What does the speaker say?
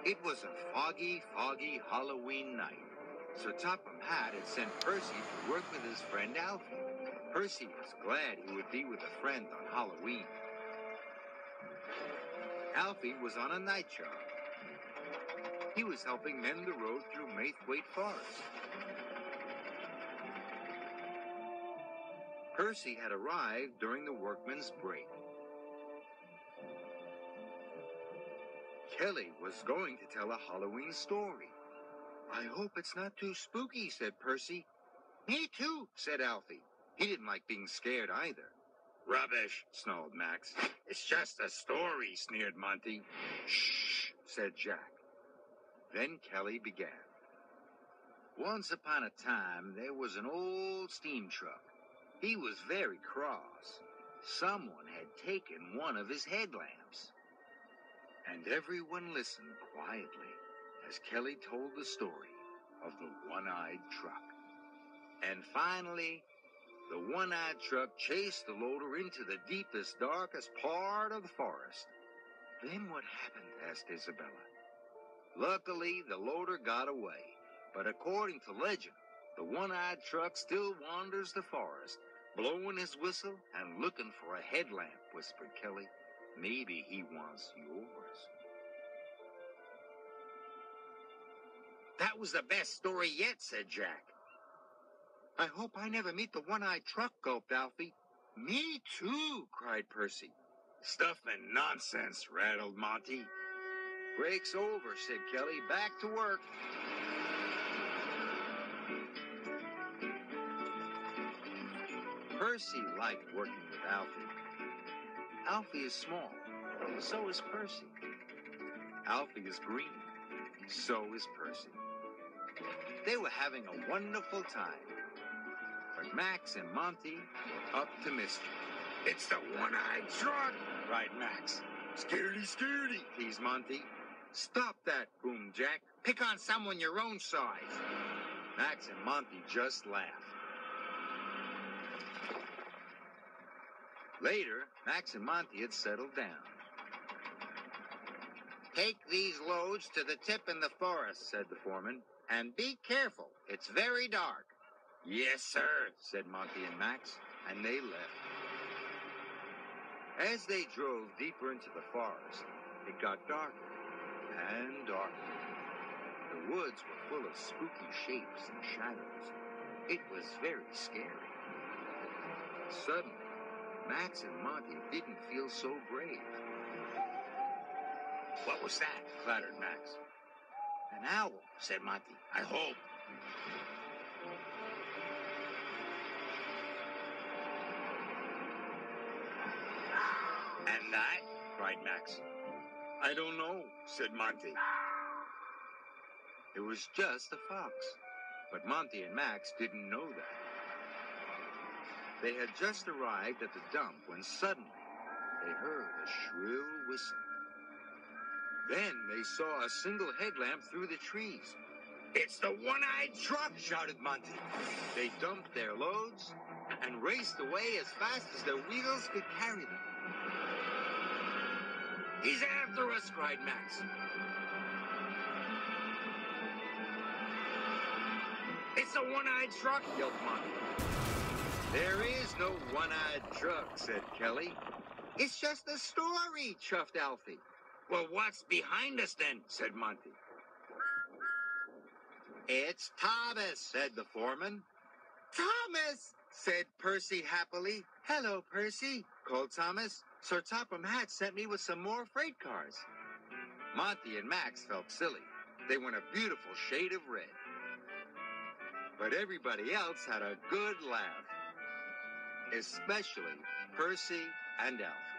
It was a foggy, foggy Halloween night. So Topham Hatt had sent Percy to work with his friend Alfie. Percy was glad he would be with a friend on Halloween. Alfie was on a night job. He was helping mend the road through Maithwaite Forest. Percy had arrived during the workman's break. Kelly was going to tell a Halloween story. I hope it's not too spooky, said Percy. Me too, said Alfie. He didn't like being scared either. Rubbish, snarled Max. It's just a story, sneered Monty. Shh, said Jack. Then Kelly began. Once upon a time, there was an old steam truck. He was very cross. Someone had taken one of his headlamps. And everyone listened quietly as Kelly told the story of the one-eyed truck. And finally, the one-eyed truck chased the loader into the deepest, darkest part of the forest. Then what happened? Asked Isabella. Luckily, the loader got away. But according to legend, the one-eyed truck still wanders the forest, blowing his whistle and looking for a headlamp, whispered Kelly. Maybe he wants yours. That was the best story yet, said Jack. I hope I never meet the one-eyed truck, gulped Alfie. Me too, cried Percy. Stuff and nonsense, rattled Monty. Break's over, said Kelly. Back to work. Percy liked working with Alfie. Alfie is small, so is Percy. Alfie is green, so is Percy. They were having a wonderful time. But Max and Monty were up to mischief. It's the one-eyed truck, cried Max. Scaredy, scaredy, teased Monty. Stop that, boomed Jack. Pick on someone your own size. Max and Monty just laughed. Later, Max and Monty had settled down. Take these loads to the tip in the forest, said the foreman. And be careful. It's very dark. Yes, sir, said Monty and Max, and they left. As they drove deeper into the forest, it got darker and darker. The woods were full of spooky shapes and shadows. It was very scary. Suddenly, Max and Monty didn't feel so brave. What was that? Clattered Max. An owl, said Monty. I hope. And that? Cried Max. I don't know, said Monty. It was just a fox. But Monty and Max didn't know that. They had just arrived at the dump when suddenly they heard a shrill whistle. Then they saw a single headlamp through the trees. It's the one-eyed truck, shouted Monty. They dumped their loads and raced away as fast as their wheels could carry them. He's after us, cried Max. It's the one-eyed truck, yelled Monty. There is no one-eyed truck, said Kelly. It's just a story, chuffed Alfie. Well, what's behind us then, said Monty. It's Thomas, said the foreman. Thomas, said Percy happily. Hello, Percy, called Thomas. Sir Topham Hatt sent me with some more freight cars. Monty and Max felt silly. They were in a beautiful shade of red. But everybody else had a good laugh. Especially Percy and Alfie.